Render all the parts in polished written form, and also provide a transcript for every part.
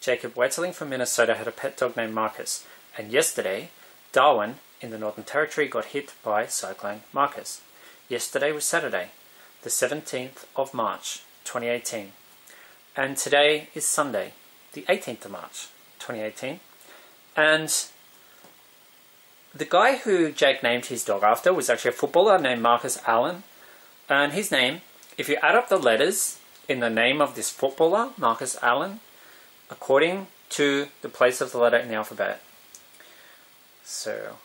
Jacob Wetterling from Minnesota had a pet dog named Marcus. And yesterday, Darwin in the Northern Territory got hit by Cyclone Marcus. Yesterday was Saturday, the 17th of March, 2018. And today is Sunday, the 18th of March, 2018. And the guy who Jake named his dog after was actually a footballer named Marcus Allen. And his name, if you add up the letters in the name of this footballer, Marcus Allen, according to the place of the letter in the alphabet. So,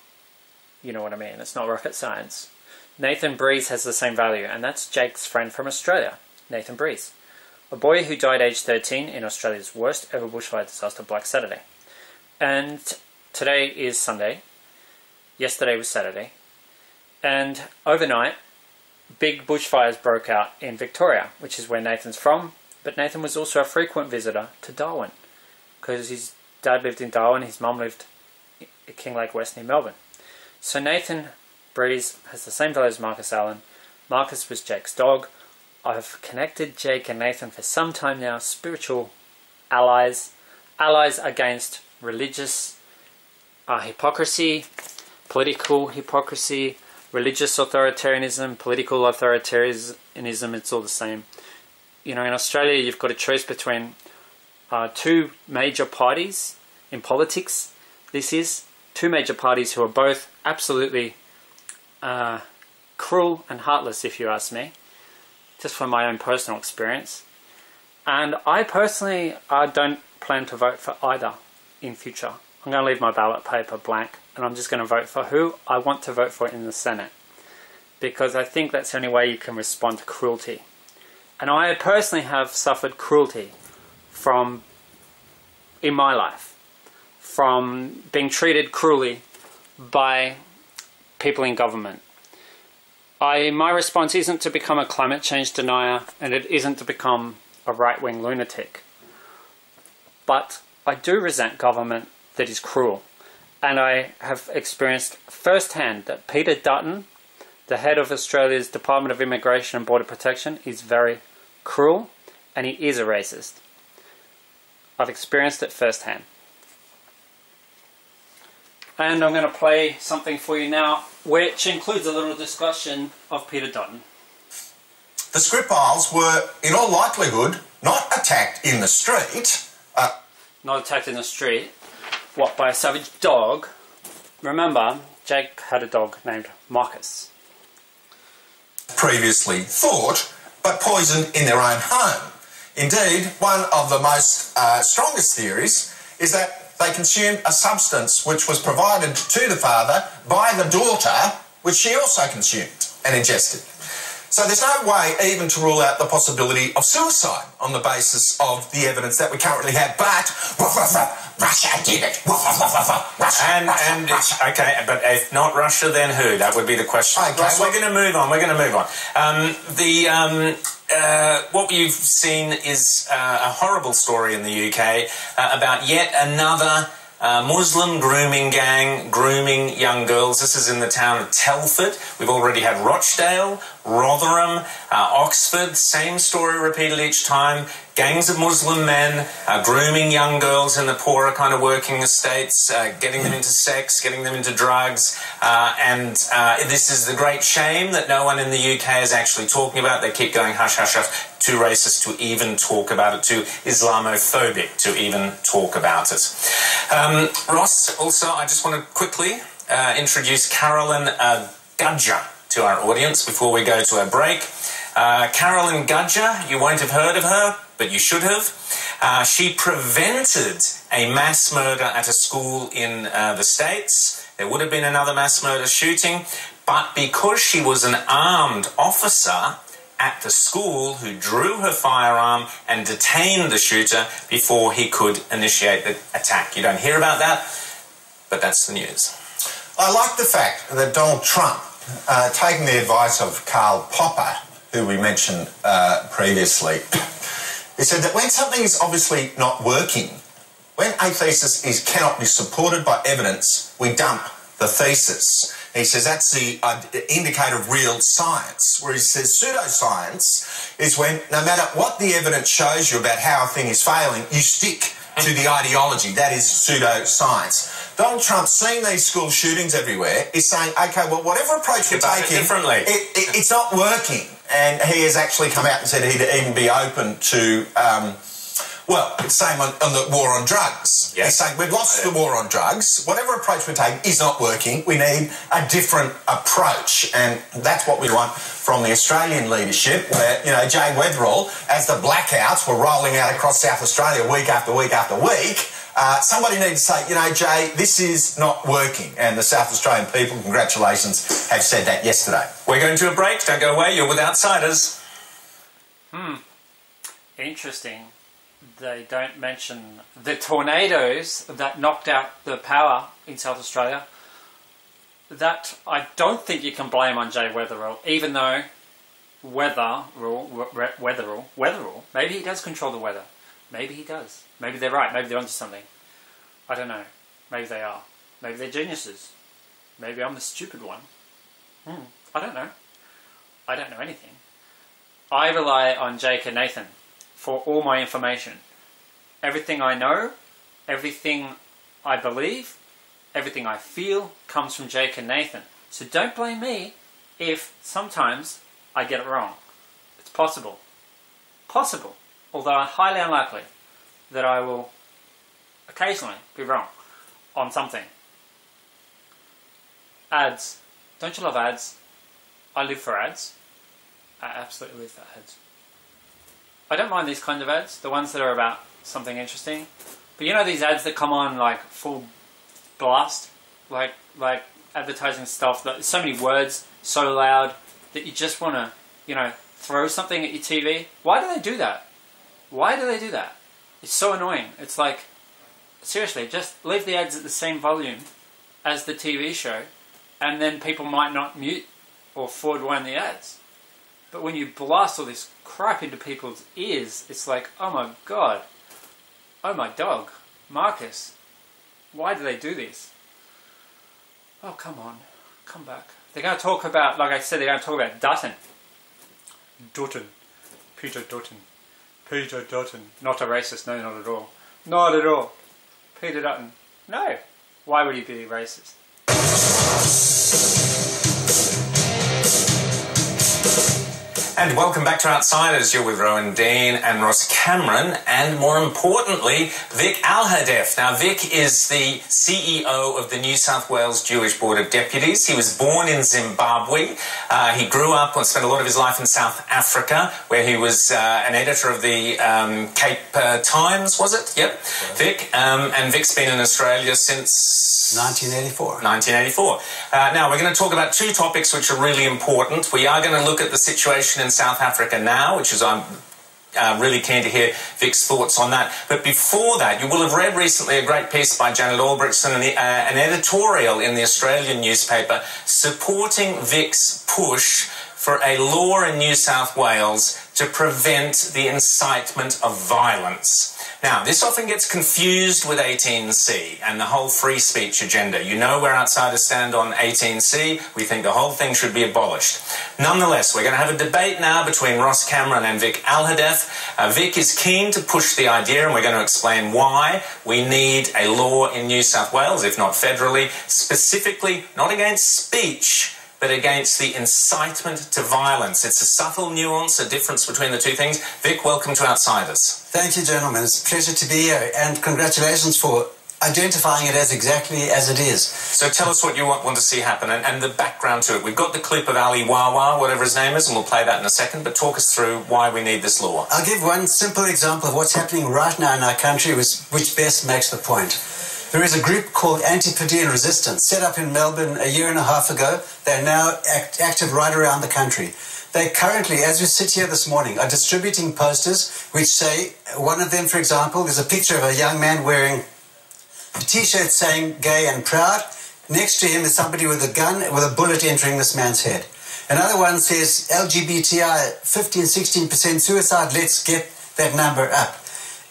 you know what I mean. It's not rocket science. Nathan Breeze has the same value, and that's Jake's friend from Australia, Nathan Breeze. A boy who died aged 13 in Australia's worst ever bushfire disaster, Black Saturday. And today is Sunday. Yesterday was Saturday. And overnight, big bushfires broke out in Victoria, which is where Nathan's from. But Nathan was also a frequent visitor to Darwin, because his dad lived in Darwin, his mum lived at Kinglake West near Melbourne. So Nathan Breeze has the same value as Marcus Allen. Marcus was Jake's dog. I've connected Jake and Nathan for some time now, spiritual allies, allies against religious hypocrisy, political hypocrisy, religious authoritarianism, political authoritarianism, it's all the same. You know, in Australia you've got a choice between two major parties in politics. This is two major parties who are both absolutely cruel and heartless, if you ask me, just from my own personal experience. And I personally don't plan to vote for either in future. I'm going to leave my ballot paper blank, and I'm just going to vote for who I want to vote for in the Senate, because I think that's the only way you can respond to cruelty. And I personally have suffered cruelty in my life, from being treated cruelly by people in government. My response isn't to become a climate change denier, and it isn't to become a right-wing lunatic. But I do resent government that is cruel. And I have experienced firsthand that Peter Dutton, the head of Australia's Department of Immigration and Border Protection, is very cruel, and he is a racist. I've experienced it firsthand. And I'm going to play something for you now, which includes a little discussion of Peter Dutton. The Skripals were, in all likelihood, not attacked in the street. Not attacked in the street. What, by a savage dog? Remember, Jake had a dog named Marcus. Previously thought, but poisoned in their own home. Indeed, one of the most strongest theories is that they consumed a substance which was provided to the father by the daughter, which she also consumed and ingested. So there's no way even to rule out the possibility of suicide on the basis of the evidence that we currently have. But Russia did it. Okay, but if not Russia, then who? That would be the question. Okay, Ross, we're going to move on. What we've seen is a horrible story in the UK about yet another Muslim grooming gang grooming young girls. This is in the town of Telford. We've already had Rochdale, Rotherham, Oxford. Same story repeated each time. Gangs of Muslim men grooming young girls in the poorer kind of working estates, getting them into sex, getting them into drugs. And this is the great shame that no one in the UK is actually talking about. They keep going hush, hush, hush. Too racist to even talk about it, too Islamophobic to even talk about it. Ross, also, I just want to quickly introduce Carolyn Gudger to our audience before we go to a break. Carolyn Gudger, you won't have heard of her, but you should have. She prevented a mass murder at a school in the States. There would have been another mass murder shooting, but because she was an armed officer at the school who drew her firearm and detained the shooter before he could initiate the attack. You don't hear about that, but that's the news. I like the fact that Donald Trump, taking the advice of Karl Popper, who we mentioned previously, he said that when something is obviously not working, when a thesis cannot be supported by evidence, we dump the thesis. He says that's the indicator of real science, where he says pseudoscience is when no matter what the evidence shows you about how a thing is failing, you stick to the ideology. That is pseudoscience. Donald Trump, seeing these school shootings everywhere, is saying, OK, well, whatever approach we're taking, it's not working. And he has actually come out and said he'd even be open to... well, it's the same on the war on drugs. Yes. He's saying we've lost the war on drugs. Whatever approach we're taking is not working. We need a different approach. And that's what we want from the Australian leadership, where, you know, Jay Weatherill, as the blackouts were rolling out across South Australia week after week after week, somebody needs to say, you know, Jay, this is not working. And the South Australian people, congratulations, have said that yesterday. We're going to a break. Don't go away. You're with Outsiders. Interesting. They don't mention the tornadoes that knocked out the power in South Australia. That I don't think you can blame on Jay Weatherill, even though Weatherill, maybe he does control the weather. Maybe he does. Maybe they're right. Maybe they're onto something. I don't know. Maybe they are. Maybe they're geniuses. Maybe I'm the stupid one. I don't know. I don't know anything. I rely on Jake and Nathan for all my information. Everything I know, everything I believe, everything I feel comes from Jake and Nathan. So don't blame me if sometimes I get it wrong. It's possible. Possible. Although highly unlikely that I will occasionally be wrong on something. Ads. Don't you love ads? I live for ads. I absolutely live for ads. I don't mind these kind of ads, the ones that are about something interesting. But you know these ads that come on like full blast? Like advertising stuff, that so many words, so loud, that you just want to, you know, throw something at your TV? Why do they do that? Why do they do that? It's so annoying. It's like, seriously, just leave the ads at the same volume as the TV show, and then people might not mute or forward wind the ads. But when you blast all this crap into people's ears, it's like, oh my god, oh my dog, Marcus, why do they do this? Oh, come on, come back. They're going to talk about, like I said, they're going to talk about Dutton. Peter Dutton. Not a racist, no, not at all. Not at all. Peter Dutton. No. Why would he be racist? And welcome back to Outsiders. You're with Rowan Dean and Ross Cameron, and more importantly, Vic Alhadeff. Now, Vic is the CEO of the New South Wales Jewish Board of Deputies. He was born in Zimbabwe. He grew up and spent a lot of his life in South Africa, where he was an editor of the Cape Times, was it? Yep, Vic. And Vic's been in Australia since 1984. Now, we're going to talk about two topics which are really important. We are going to look at the situation in South Africa now, which is I'm really keen to hear Vic's thoughts on that. But before that, you will have read recently a great piece by Janet Albrechtson, an editorial in the Australian newspaper supporting Vic's push for a law in New South Wales to prevent the incitement of violence. Now, this often gets confused with 18C and the whole free speech agenda. You know where Outsiders stand on 18C. We think the whole thing should be abolished. Nonetheless, we're going to have a debate now between Ross Cameron and Vic Alhadeff. Vic is keen to push the idea, and we're going to explain why we need a law in New South Wales, if not federally, specifically not against speech, but against the incitement to violence. It's a subtle nuance, a difference between the two things. Vic, welcome to Outsiders. Thank you, gentlemen. It's a pleasure to be here, and congratulations for identifying it as exactly as it is. So tell us what you want to see happen and the background to it. We've got the clip of Ali Wawa, whatever his name is, and we'll play that in a second, but talk us through why we need this law. I'll give one simple example of what's happening right now in our country, which best makes the point. There is a group called Antipodean Resistance, set up in Melbourne a year and a half ago. They're now active right around the country. They currently, as we sit here this morning, are distributing posters which say, one of them, for example, there's a picture of a young man wearing a T-shirt saying gay and proud. Next to him is somebody with a gun with a bullet entering this man's head. Another one says LGBTI 15-16% suicide, let's get that number up.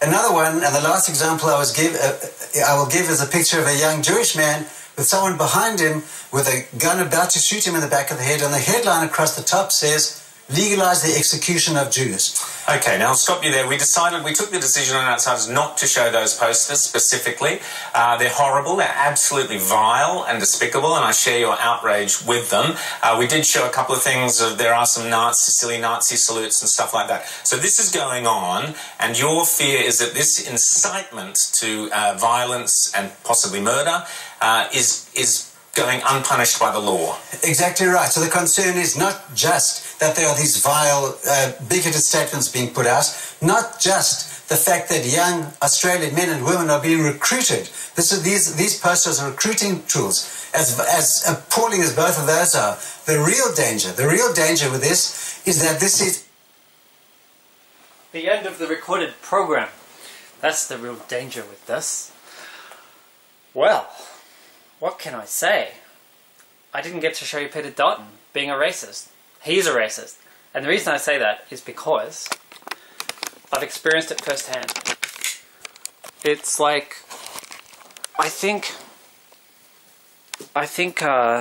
Another one, and the last example I will give is a picture of a young Jewish man with someone behind him with a gun about to shoot him in the back of the head, and the headline across the top says, legalize the execution of Jews. Okay, now I'll stop you there. We took the decision on Outsiders not to show those posters specifically. They're horrible, they're absolutely vile and despicable, and I share your outrage with them. We did show a couple of things. There are some silly Nazi salutes and stuff like that. So this is going on, and your fear is that this incitement to violence and possibly murder is going unpunished by the law. Exactly right. So the concern is not just that there are these vile, bigoted statements being put out, not just the fact that young Australian men and women are being recruited. These posters are recruiting tools. As appalling as both of those are, the real danger with this is that this is the end of the recorded program. That's the real danger with this. Well, what can I say? I didn't get to show you Peter Dutton being a racist. He's a racist. And the reason I say that is because I've experienced it firsthand. It's like, I think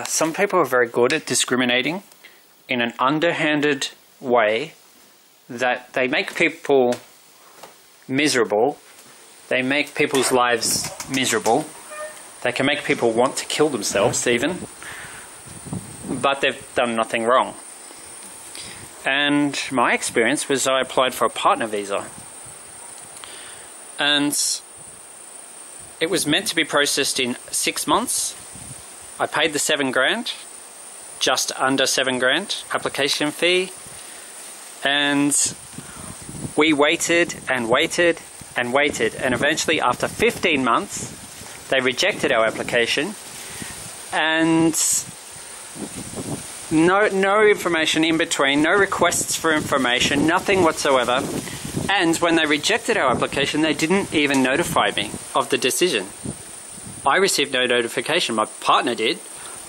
some people are very good at discriminating in an underhanded way that they make people miserable. They make people's lives miserable. They can make people want to kill themselves even, but they've done nothing wrong. And my experience was I applied for a partner visa, and it was meant to be processed in 6 months. I paid the $7,000, just under $7,000 application fee, and we waited and waited and waited, and eventually after 15 months they rejected our application, and no information in between, no requests for information, nothing whatsoever. And when they rejected our application, they didn't even notify me of the decision. I received no notification. My partner did.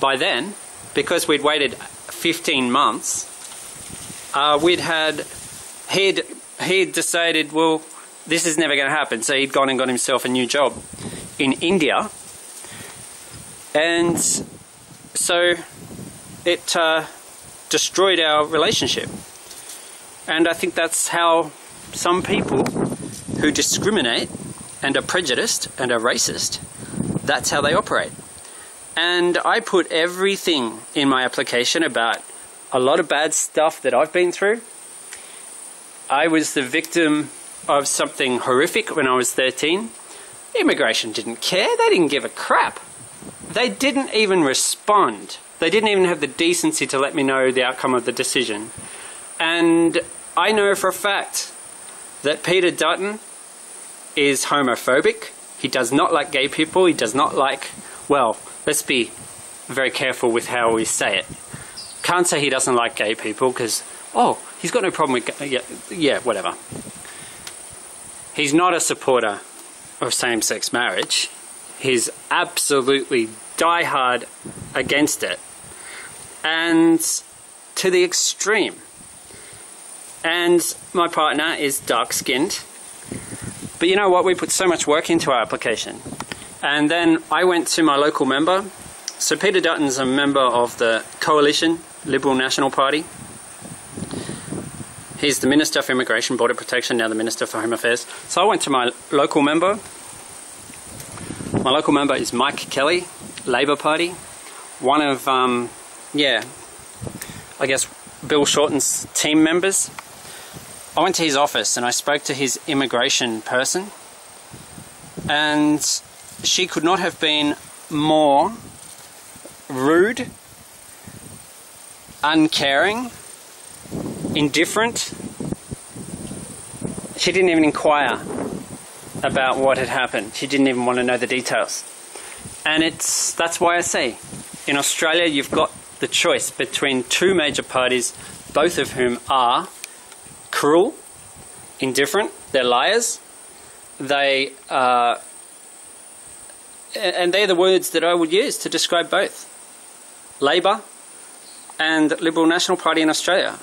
By then, because we'd waited 15 months, he'd decided, well, this is never going to happen. So he'd gone and got himself a new job in India, and so it destroyed our relationship. And I think that's how some people who discriminate and are prejudiced and are racist, that's how they operate. And I put everything in my application about a lot of bad stuff that I've been through. I was the victim of something horrific when I was 13. Immigration didn't care. They didn't give a crap. They didn't even respond. They didn't even have the decency to let me know the outcome of the decision. And I know for a fact that Peter Dutton is homophobic. He does not like gay people. He does not like, well, let's be very careful with how we say it. Can't say he doesn't like gay people because, oh, he's got no problem with, yeah, whatever. He's not a supporter of same-sex marriage. He's absolutely diehard against it, and to the extreme. And my partner is dark-skinned, but you know what, we put so much work into our application. And then I went to my local member. So Peter Dutton's a member of the Coalition, Liberal National Party. He's the Minister for Immigration, Border Protection, now the Minister for Home Affairs. So I went to my local member. My local member is Mike Kelly, Labor Party. One of, I guess, Bill Shorten's team members. I went to his office and I spoke to his immigration person. And she could not have been more rude, uncaring, indifferent. She didn't even inquire about what had happened. She didn't even want to know the details. And that's why I say, in Australia you've got the choice between two major parties, both of whom are cruel, indifferent, they're liars, and they're the words that I would use to describe both. Labor and Liberal National Party in Australia,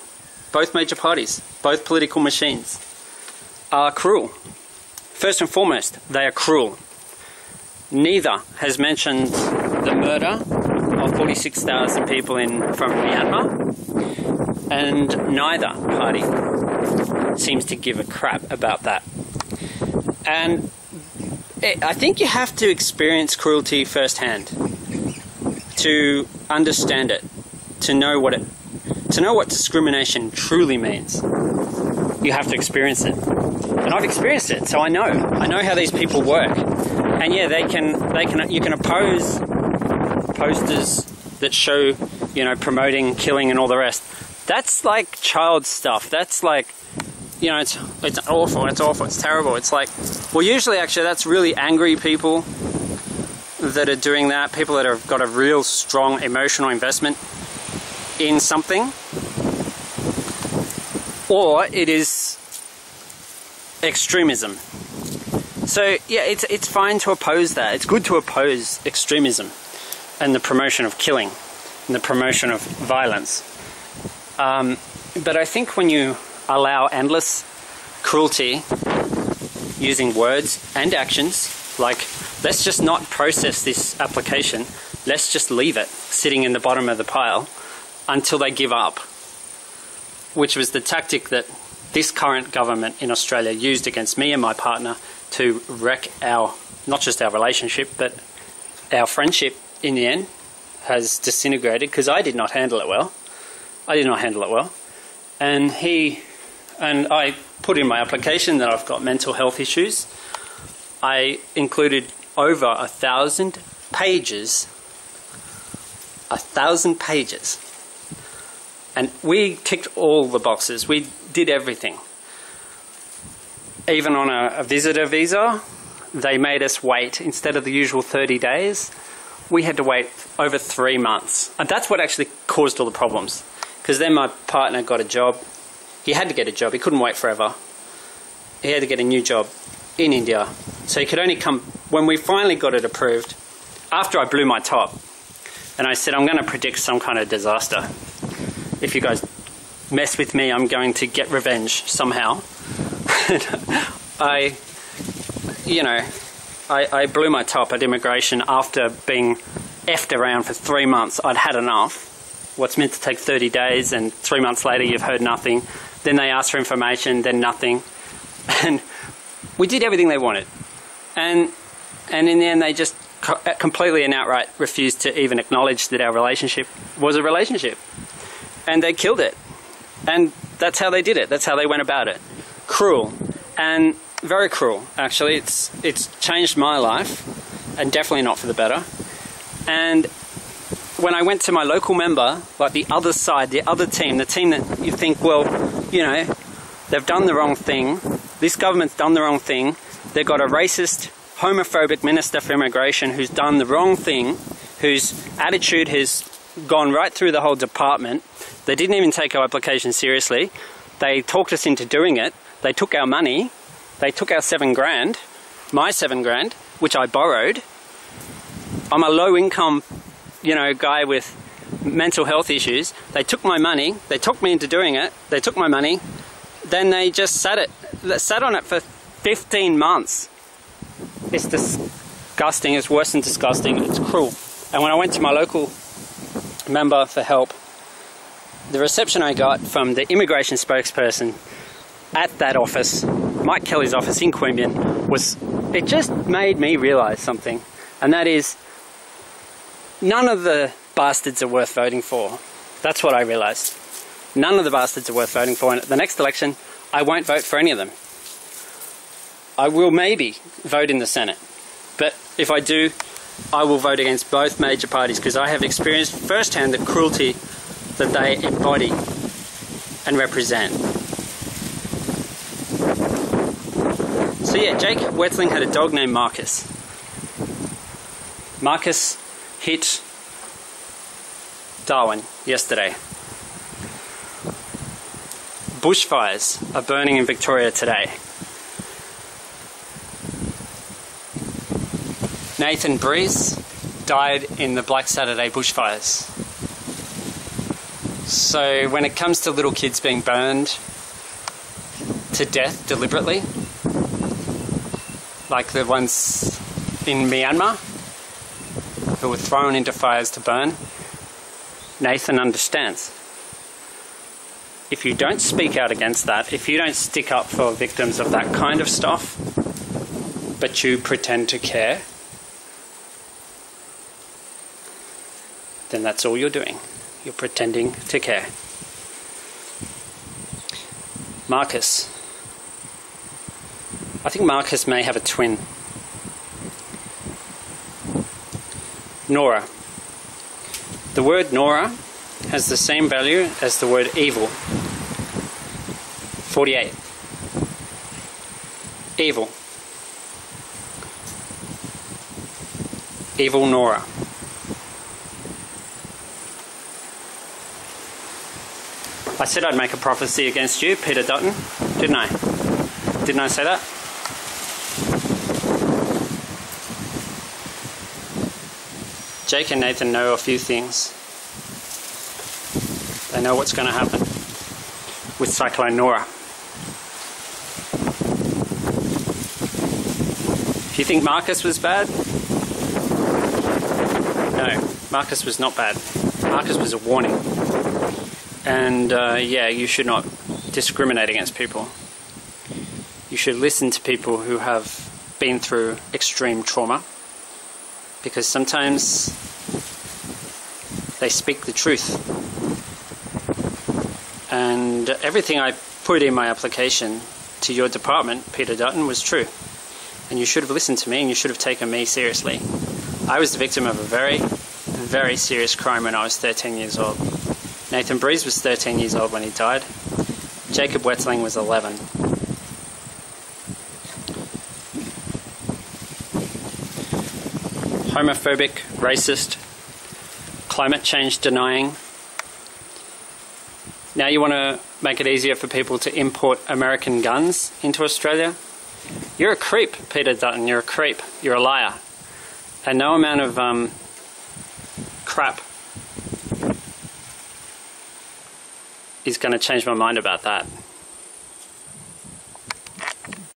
both major parties, both political machines, are cruel. First and foremost, they are cruel. Neither has mentioned the murder of 46,000 people from Myanmar. And neither party seems to give a crap about that. And I think you have to experience cruelty firsthand to understand it, to know what discrimination truly means. You have to experience it. And I've experienced it, so I know how these people work. And yeah, you can oppose posters that show, promoting killing and all the rest. That's like child stuff. That's like, it's awful, it's terrible. It's like, well, usually actually that's really angry people that are doing that, people that have got a real strong emotional investment in something, or it is extremism. So yeah, it's fine to oppose that. It's good to oppose extremism and the promotion of killing and the promotion of violence. But I think when you allow endless cruelty using words and actions, like, let's just not process this application, let's just leave it sitting in the bottom of the pile until they give up, which was the tactic that this current government in Australia used against me and my partner to wreck not just our relationship, but our friendship in the end has disintegrated because I did not handle it well. And I put in my application that I've got mental health issues. I included over 1,000 pages. 1,000 pages. And we ticked all the boxes. We did everything. Even on a visitor visa, they made us wait. Instead of the usual 30 days, we had to wait over 3 months. And that's what actually caused all the problems. Because then my partner got a job. He had to get a job. He couldn't wait forever. He had to get a new job in India. So he could only come when we finally got it approved, after I blew my top. And I said, I'm going to predict some kind of disaster. If you guys mess with me, I'm going to get revenge somehow. I blew my top at immigration after being effed around for 3 months. I'd had enough. What's meant to take 30 days, and 3 months later you've heard nothing. Then they asked for information, then nothing. And we did everything they wanted. And in the end they just completely and outright refused to even acknowledge that our relationship was a relationship. And they killed it. And that's how they did it. That's how they went about it. Cruel. And very cruel, actually. It's changed my life, and definitely not for the better. And when I went to my local member, like the other side, the other team, the team that you think, well, they've done the wrong thing. This government's done the wrong thing. They've got a racist, homophobic Minister for Immigration who's done the wrong thing, whose attitude has gone right through the whole department. They didn't even take our application seriously. They talked us into doing it. They took our money. They took our $7,000, my $7,000, which I borrowed. I'm a low-income, guy with mental health issues. They took my money. They talked me into doing it. They took my money. Then they just sat on it for 15 months. It's disgusting. It's worse than disgusting. It's cruel. And when I went to my local member for help, the reception I got from the immigration spokesperson at that office, Mike Kelly's office in Queanbeyan, it just made me realise something. And that is, none of the bastards are worth voting for. That's what I realised. None of the bastards are worth voting for. And at the next election, I won't vote for any of them. I will maybe vote in the Senate. But if I do, I will vote against both major parties, because I have experienced firsthand the cruelty that they embody and represent. So yeah, Jacob Wetzling had a dog named Marcus. Marcus hit Darwin yesterday. Bushfires are burning in Victoria today. Nathan Breeze died in the Black Saturday bushfires. So when it comes to little kids being burned to death deliberately, like the ones in Myanmar who were thrown into fires to burn, Nathan understands. if you don't speak out against that, if you don't stick up for victims of that kind of stuff, but you pretend to care, then that's all you're doing. You're pretending to care. Marcus. I think Marcus may have a twin. Nora. The word Nora has the same value as the word evil. 48. Evil. Evil Nora. I said I'd make a prophecy against you, Peter Dutton, didn't I? Didn't I say that? Jake and Nathan know a few things. They know what's going to happen with Cyclone Nora. If you think Marcus was bad, no, Marcus was not bad. Marcus was a warning. And yeah, you should not discriminate against people. You should listen to people who have been through extreme trauma, because sometimes they speak the truth. And everything I put in my application to your department, Peter Dutton, was true. And you should have listened to me, and you should have taken me seriously. I was the victim of a very, very serious crime when I was 13 years old. Nathan Breeze was 13 years old when he died. Jacob Wetzeling was 11. Homophobic, racist, climate change denying. Now you want to make it easier for people to import American guns into Australia? You're a creep, Peter Dutton. You're a creep. You're a liar. And no amount of crap is going to change my mind about that.